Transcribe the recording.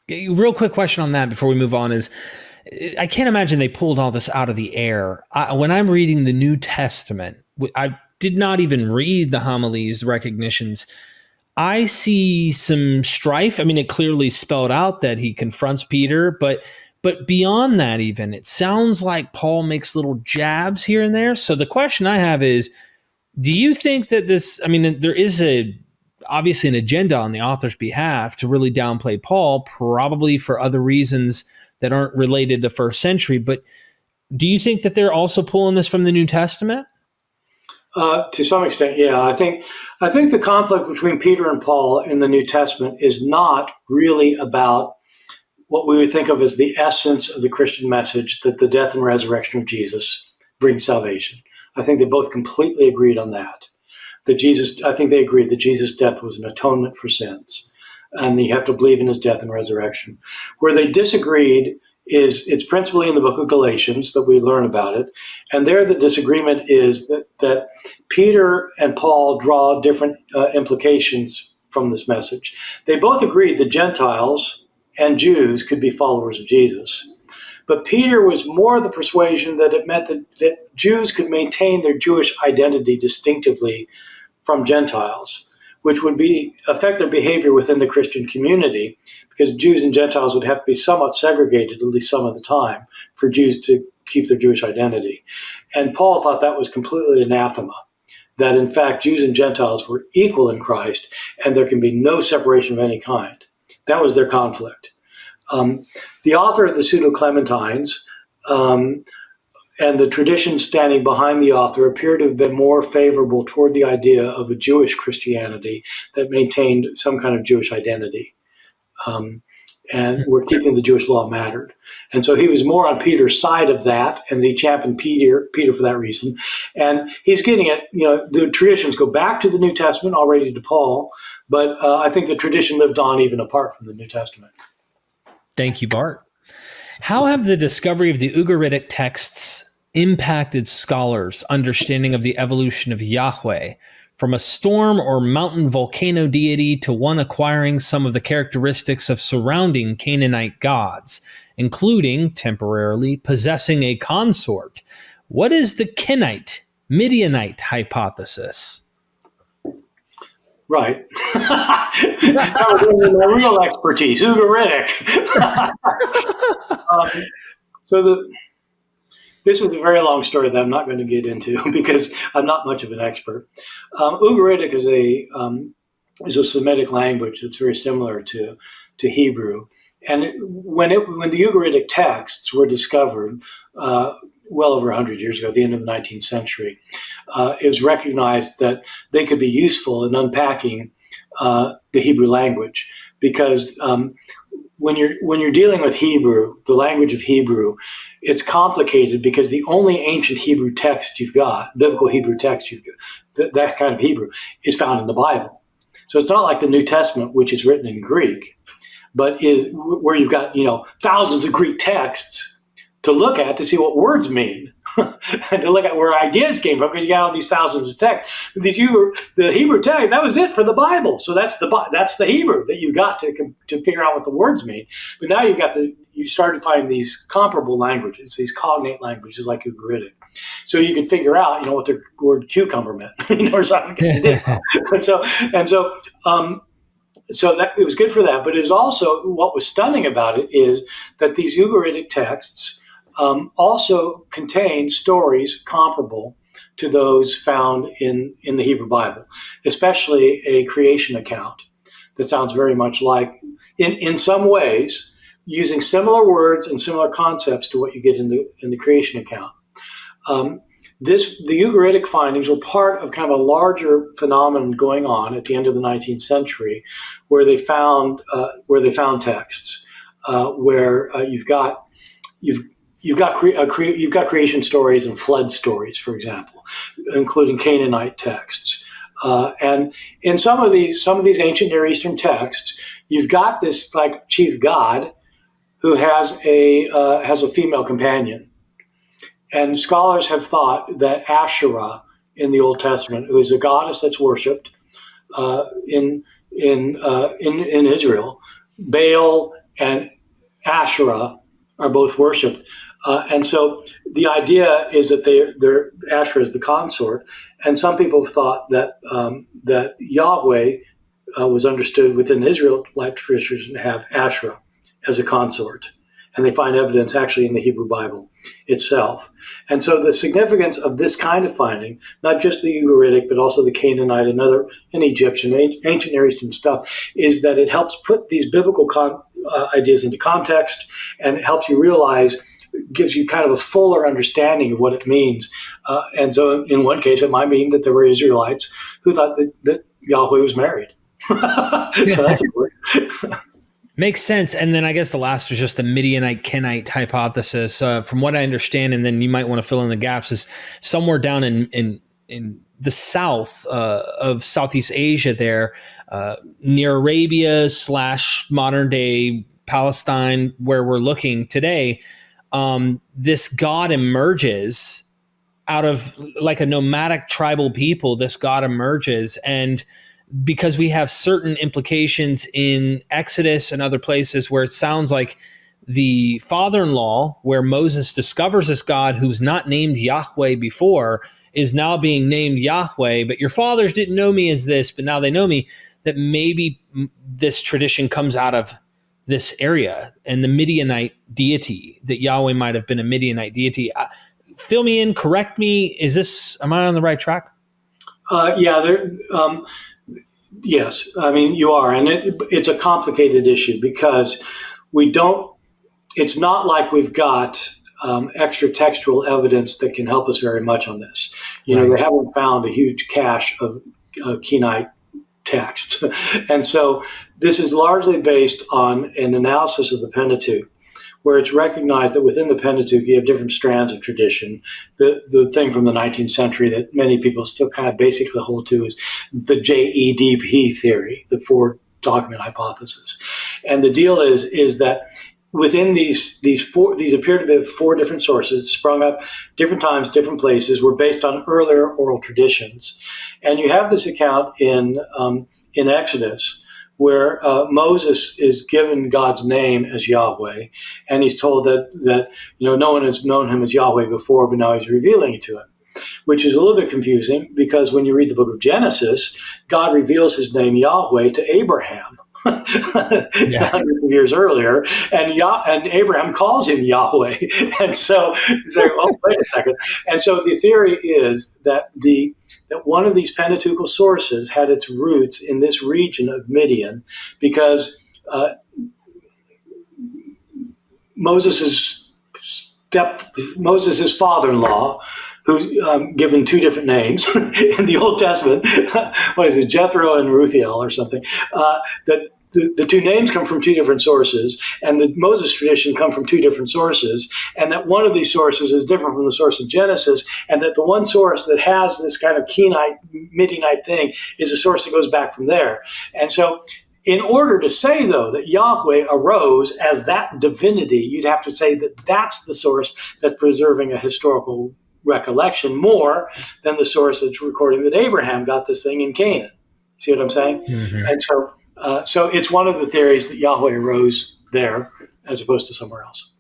Real quick question on that before we move on is, I can't imagine they pulled all this out of the air. When I'm reading the New Testament, I did not even read the homilies, the recognitions. I see some strife. I mean, it clearly spelled out that he confronts Peter, but beyond that, even it sounds like Paul makes little jabs here and there. So the question I have is, do you think that this? I mean, there is obviously an agenda on the author's behalf to really downplay Paul, probably for other reasons that aren't related to first century. But do you think that they're also pulling this from the New Testament? To some extent, yeah. I think the conflict between Peter and Paul in the New Testament is not really about what we would think of as the essence of the Christian message, that the death and resurrection of Jesus brings salvation. I think they both completely agreed on that. I think they agreed that Jesus' death was an atonement for sins, and you have to believe in his death and resurrection. Where they disagreed it's principally in the book of Galatians that we learn about it. And there the disagreement is that Peter and Paul draw different implications from this message. They both agreed that Gentiles and Jews could be followers of Jesus. But Peter was more the persuasion that it meant that Jews could maintain their Jewish identity distinctively from Gentiles, which would affect their behavior within the Christian community, because Jews and Gentiles would have to be somewhat segregated, at least some of the time, for Jews to keep their Jewish identity. And Paul thought that was completely anathema, that in fact Jews and Gentiles were equal in Christ, and there can be no separation of any kind. That was their conflict. The author of the Pseudo-Clementines and the tradition standing behind the author appear to have been more favorable toward the idea of a Jewish Christianity that maintained some kind of Jewish identity. And where keeping the Jewish law mattered. And so he was more on Peter's side of that, and he championed Peter for that reason. And he's getting at, the traditions go back to the New Testament, already to Paul, but I think the tradition lived on even apart from the New Testament. Thank you, Bart. How have the discovery of the Ugaritic texts impacted scholars' understanding of the evolution of Yahweh, from a storm or mountain volcano deity to one acquiring some of the characteristics of surrounding Canaanite gods, including, temporarily, possessing a consort? What is the Kinnite, Midianite hypothesis? Right. That was my real expertise, Ugaritic. This is a very long story that I'm not going to get into because I'm not much of an expert. Ugaritic is a Semitic language that's very similar to Hebrew. And when the Ugaritic texts were discovered, well over 100 years ago, at the end of the 19th century, it was recognized that they could be useful in unpacking the Hebrew language, because when you're dealing with Hebrew, the language of Hebrew, it's complicated because the only ancient Hebrew text you've got, biblical Hebrew text you've got, that kind of Hebrew, is found in the Bible. So it's not like the New Testament, which is written in Greek, but is where you've got thousands of Greek texts to look at to see what words mean, and to look at where ideas came from, because you got all these thousands of texts. The Hebrew text, that was it for the Bible. So that's the Hebrew that you got to figure out what the words mean. But now you started finding these comparable languages, these cognate languages like Ugaritic. So you can figure out, what the word cucumber meant, or something. So that it was good for that. But it was also, what was stunning about it is that these Ugaritic texts also contain stories comparable to those found in the Hebrew Bible, especially a creation account that sounds very much like, in some ways, using similar words and similar concepts to what you get in the creation account. The Ugaritic findings were part of kind of a larger phenomenon going on at the end of the 19th century, where they found texts where you've got creation stories and flood stories, for example, including Canaanite texts. And in some of these ancient Near Eastern texts, you've got this like chief god who has a female companion. And scholars have thought that Asherah in the Old Testament, who is a goddess that's worshipped in Israel, Baal and Asherah are both worshipped. And so the idea is that their Asherah is the consort. And some people have thought that that Yahweh was understood within Israelite traditions to have Asherah as a consort. And they find evidence actually in the Hebrew Bible itself. And so the significance of this kind of finding, not just the Ugaritic, but also the Canaanite and Egyptian, ancient Near Eastern stuff, is that it helps put these biblical ideas into context, and it helps you realize, gives you kind of a fuller understanding of what it means. And so in one case, it might mean that there were Israelites who thought that Yahweh was married. So that's important. Makes sense. And then I guess the last was just the Midianite Kinnite hypothesis. From what I understand, and then you might want to fill in the gaps, is somewhere down in the south of Southeast Asia there, near Arabia / modern day Palestine, where we're looking today, this god emerges out of like a nomadic tribal people. This god emerges, and because we have certain implications in Exodus and other places where it sounds like the father-in-law, where Moses discovers this God who's not named Yahweh before, is now being named Yahweh, but your fathers didn't know me as this, but now they know me, that maybe this tradition comes out of this area and the Midianite deity, that Yahweh might have been a Midianite deity. Fill me in, correct me. Am I on the right track? Yes, I mean, you are. And it's a complicated issue because it's not like we've got extra textual evidence that can help us very much on this. They haven't found a huge cache of Kinnite texts. And so this is largely based on an analysis of the Pentateuch, where it's recognized that within the Pentateuch, you have different strands of tradition. The thing from the 19th century that many people still kind of basically hold to is the JEDP theory, the four document hypothesis. And the deal is that within these appear to be four different sources, sprung up different times, different places, were based on earlier oral traditions. And you have this account in Exodus, where Moses is given God's name as Yahweh, and he's told that no one has known him as Yahweh before, but now he's revealing it to him, which is a little bit confusing because when you read the book of Genesis, God reveals his name Yahweh to Abraham. 100 years earlier, and Abraham calls him Yahweh, and so it's like, oh, wait a second. And so the theory is that that one of these Pentateuchal sources had its roots in this region of Midian, because Moses' father-in-law, who's given two different names in the Old Testament, what is it, Jethro and Ruthiel or something, that the two names come from two different sources, and the Moses tradition come from two different sources, and that one of these sources is different from the source of Genesis, and that the one source that has this kind of Kinnite, Midianite thing is a source that goes back from there. And so in order to say, though, that Yahweh arose as that divinity, you'd have to say that that's the source that's preserving a historical recollection more than the source that's recording that Abraham got this thing in Canaan. See what I'm saying? Mm-hmm. And so it's one of the theories that Yahweh arose there as opposed to somewhere else.